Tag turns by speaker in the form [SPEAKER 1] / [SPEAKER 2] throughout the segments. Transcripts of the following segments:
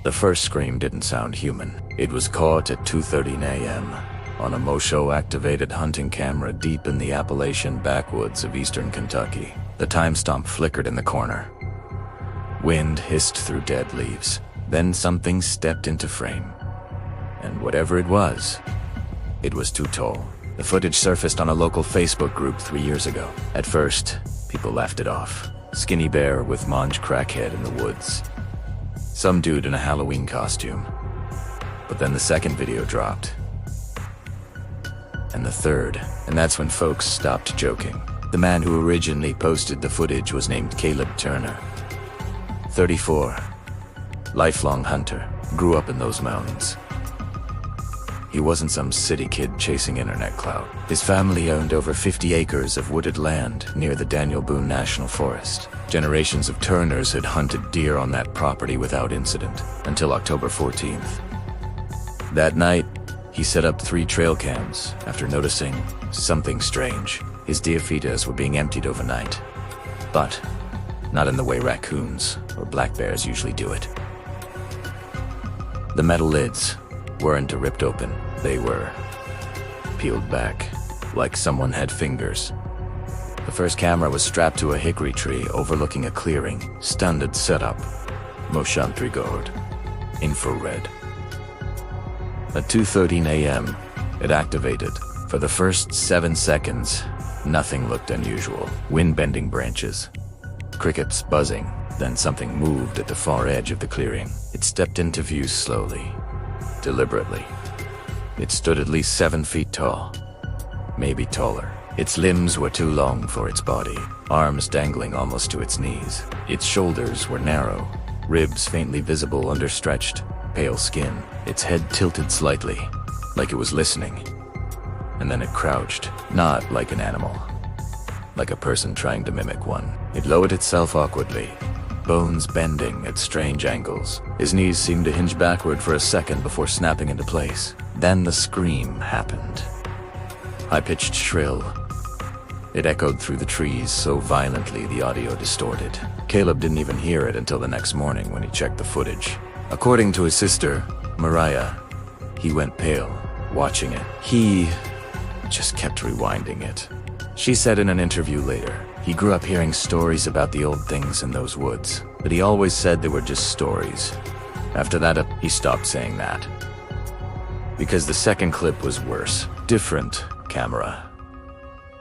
[SPEAKER 1] The first scream didn't sound human. It was caught at 2:13 a.m. on a Mosho-activated hunting camera deep in the Appalachian backwoods of eastern Kentucky. The timestamp flickered in the corner. Wind hissed through dead leaves. Then something stepped into frame. And whatever it was too tall. The footage surfaced on a local Facebook group 3 years ago. At first, people laughed it off. Skinny bear with mange crackhead in the woods. Some dude in a Halloween costume. But then the second video dropped. And the third, and that's when folks stopped joking. The man who originally posted the footage was named Caleb Turner. 34. Lifelong hunter. Grew up in those mountains. He wasn't some city kid chasing internet clout. His family owned over 50 acres of wooded land near the Daniel Boone National Forest. Generations of Turners had hunted deer on that property without incident until October 14th. That night, he set up 3 trail cams after noticing something strange. His deer feeders were being emptied overnight, but not in the way raccoons or black bears usually do it. The metal lids weren't ripped open. They were peeled back, like someone had fingers. The first camera was strapped to a hickory tree overlooking a clearing. Standard setup. Motion triggered. Infrared. At 2:13 a.m., it activated. For the first 7 seconds, nothing looked unusual. Wind-bending branches. Crickets buzzing. Then something moved at the far edge of the clearing. It stepped into view slowly. Deliberately. It stood at least 7 feet tall, maybe taller. Its limbs were too long for its body, arms dangling almost to its knees. Its shoulders were narrow, ribs faintly visible under stretched, pale skin. Its head tilted slightly, like it was listening. And then it crouched, not like an animal, like a person trying to mimic one. It lowered itself awkwardly, bones bending at strange angles. His knees seemed to hinge backward for a second before snapping into place. Then the scream happened. High-pitched shrill. It echoed through the trees so violently the audio distorted. Caleb didn't even hear it until the next morning when he checked the footage. According to his sister, Mariah, he went pale watching it. He just kept rewinding it. She said in an interview later, he grew up hearing stories about the old things in those woods, but he always said they were just stories. After that, he stopped saying that. Because the second clip was worse. Different camera.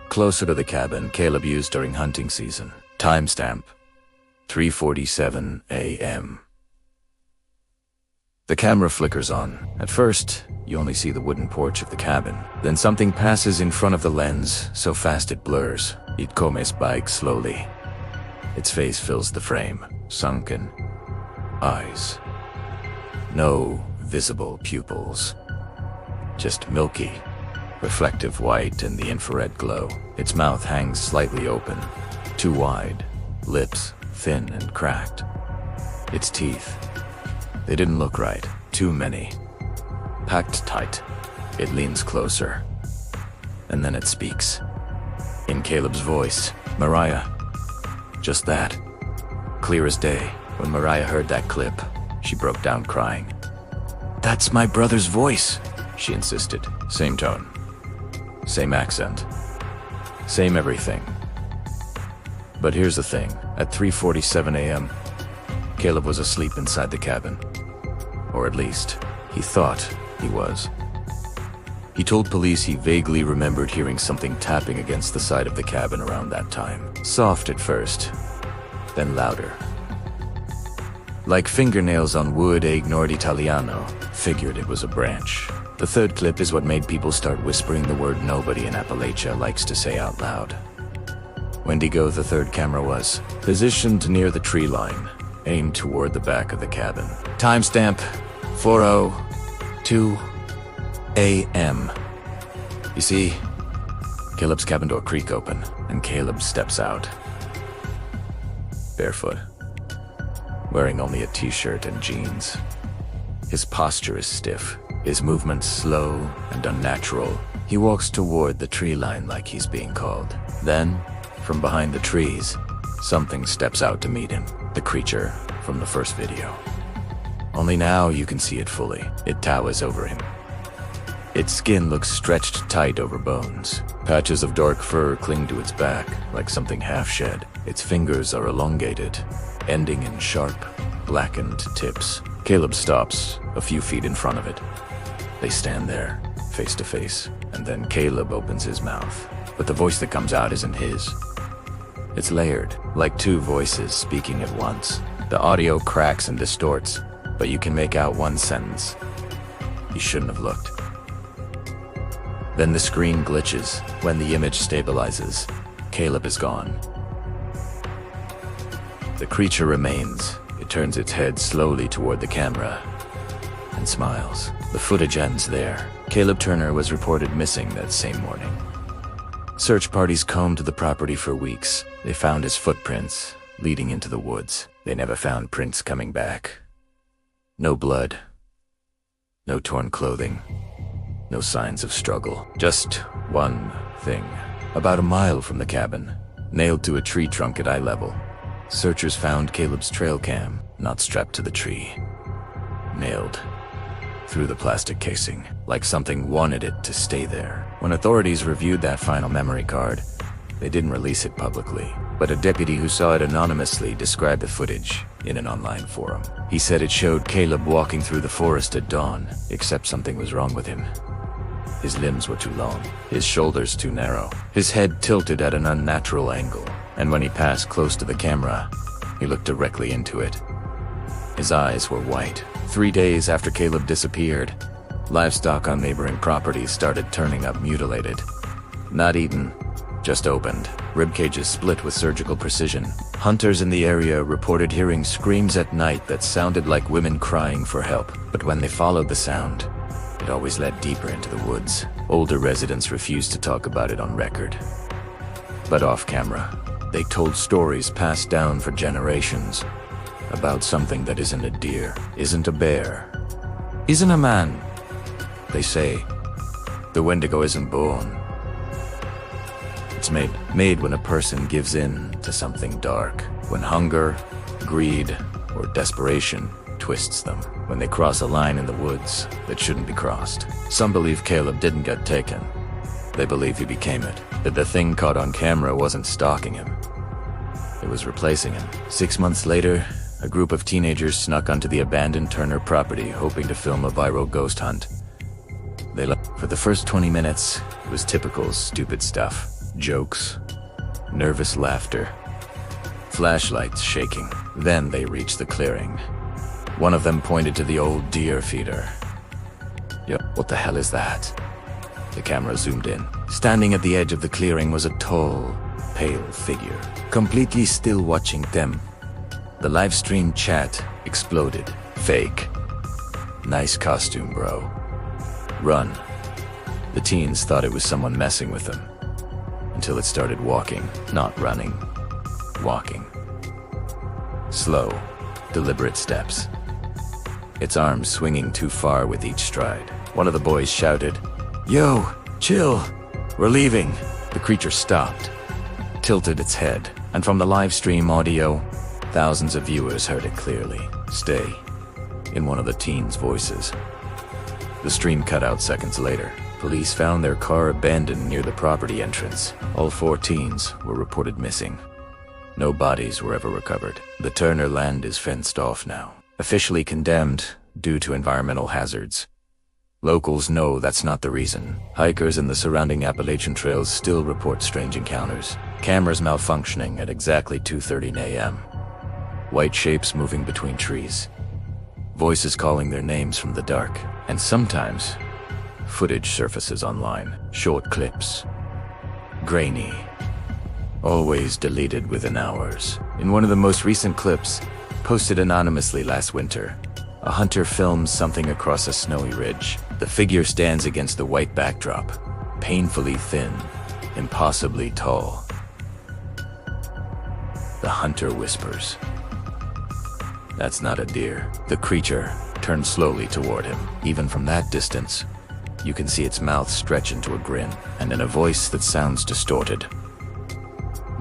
[SPEAKER 1] Closer to the cabin Caleb used during hunting season. Timestamp 3:47 a.m. The camera flickers on. At first, you only see the wooden porch of the cabin. Then something passes in front of the lens, so fast it blurs. It comes by slowly. Its face fills the frame. Sunken eyes. No visible pupils. Just milky, reflective white in the infrared glow. Its mouth hangs slightly open, too wide. Lips thin and cracked. Its teeth, they didn't look right. Too many. Packed tight. It leans closer. And then it speaks. In Caleb's voice, Mariah. Just that. Clear as day. When Mariah heard that clip, she broke down crying. "That's my brother's voice," she insisted. Same tone. Same accent. Same everything. But here's the thing. At 3:47 a.m., Caleb was asleep inside the cabin. Or at least, he thought he was. He told police he vaguely remembered hearing something tapping against the side of the cabin around that time. Soft at first, then louder. Like fingernails on wood, a Nord Italiano figured it was a branch. The third clip is what made people start whispering the word nobody in Appalachia likes to say out loud. Wendigo, the third camera, was positioned near the tree line, aimed toward the back of the cabin. Timestamp 4:02 a.m. You see, Caleb's cabin door creak open, and Caleb steps out. Barefoot, wearing only a t-shirt and jeans. His posture is stiff, his movements slow and unnatural. He walks toward the tree line like he's being called. Then, from behind the trees, something steps out to meet him. The creature from the first video. Only now you can see it fully. It towers over him. Its skin looks stretched tight over bones. Patches of dark fur cling to its back, like something half-shed. Its fingers are elongated, ending in sharp, blackened tips. Caleb stops a few feet in front of it. They stand there, face to face, and then Caleb opens his mouth. But the voice that comes out isn't his. It's layered, like two voices speaking at once. The audio cracks and distorts, but you can make out one sentence. You shouldn't have looked. Then the screen glitches. When the image stabilizes, Caleb is gone. The creature remains. It turns its head slowly toward the camera and smiles. The footage ends there. Caleb Turner was reported missing that same morning. Search parties combed the property for weeks. They found his footprints leading into the woods. They never found prints coming back. No blood. No torn clothing. No signs of struggle. Just one thing. About a mile from the cabin, nailed to a tree trunk at eye level, searchers found Caleb's trail cam, not strapped to the tree. Nailed through the plastic casing, like something wanted it to stay there. When authorities reviewed that final memory card, they didn't release it publicly, but a deputy who saw it anonymously described the footage in an online forum. He said it showed Caleb walking through the forest at dawn, except something was wrong with him. His limbs were too long, his shoulders too narrow, his head tilted at an unnatural angle, and when he passed close to the camera, he looked directly into it. His eyes were white. 3 days after Caleb disappeared, livestock on neighboring properties started turning up mutilated. Not eaten, just opened. Rib cages split with surgical precision. Hunters in the area reported hearing screams at night that sounded like women crying for help, but when they followed the sound, it always led deeper into the woods. Older residents refused to talk about it on record. But off camera, they told stories passed down for generations about something that isn't a deer, isn't a bear, isn't a man. They say the Wendigo isn't born. It's made when a person gives in to something dark, when hunger, greed, or desperation twists them, when they cross a line in the woods that shouldn't be crossed. Some believe Caleb didn't get taken. They believe he became it, that the thing caught on camera wasn't stalking him. It was replacing him. 6 months later, a group of teenagers snuck onto the abandoned Turner property hoping to film a viral ghost hunt. For the first 20 minutes, it was typical stupid stuff. Jokes, nervous laughter, flashlights shaking. Then they reached the clearing. One of them pointed to the old deer feeder. Yo, what the hell is that? The camera zoomed in. Standing at the edge of the clearing was a tall, pale figure, completely still watching them. The live stream chat exploded. Fake. Nice costume, bro. Run. The teens thought it was someone messing with them, until it started walking, not running. Walking. Slow, deliberate steps. Its arms swinging too far with each stride. One of the boys shouted, "Yo, chill, we're leaving." The creature stopped, tilted its head, and from the live stream audio, thousands of viewers heard it clearly. "Stay," in one of the teens' voices. The stream cut out seconds later. Police found their car abandoned near the property entrance. All 4 teens were reported missing. No bodies were ever recovered. The Turner land is fenced off now, officially condemned due to environmental hazards. Locals know that's not the reason. Hikers in the surrounding Appalachian trails still report strange encounters. Cameras malfunctioning at exactly 2:30 a.m. White shapes moving between trees. Voices calling their names from the dark. And sometimes, footage surfaces online. Short clips. Grainy. Always deleted within hours. In one of the most recent clips, posted anonymously last winter, a hunter films something across a snowy ridge. The figure stands against the white backdrop, painfully thin, impossibly tall. The hunter whispers, "That's not a deer." The creature turns slowly toward him. Even from that distance, you can see its mouth stretch into a grin, and in a voice that sounds distorted,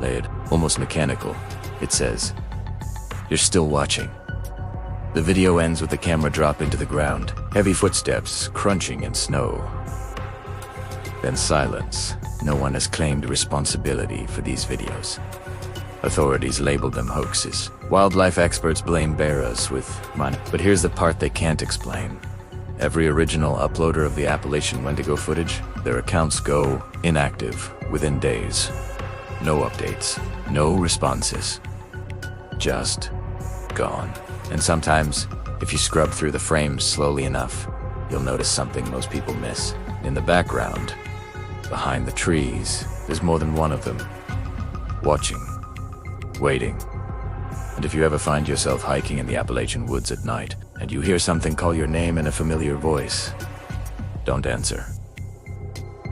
[SPEAKER 1] layered, almost mechanical, it says, "You're still watching." The video ends with the camera dropping to the ground, heavy footsteps crunching in snow. Then silence. No one has claimed responsibility for these videos. Authorities labeled them hoaxes. Wildlife experts blame bears with money. But here's the part they can't explain. Every original uploader of the Appalachian Wendigo footage, their accounts go inactive within days. No updates, no responses. Just gone. And sometimes, if you scrub through the frames slowly enough, you'll notice something most people miss. In the background, behind the trees, there's more than one of them. Watching. Waiting. And if you ever find yourself hiking in the Appalachian woods at night, and you hear something call your name in a familiar voice, don't answer.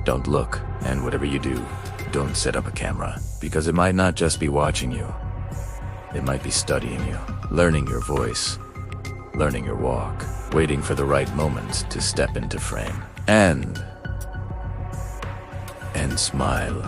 [SPEAKER 1] Don't look, and whatever you do, don't set up a camera, because it might not just be watching you. It might be studying you, learning your voice, learning your walk, waiting for the right moment to step into frame. And smile.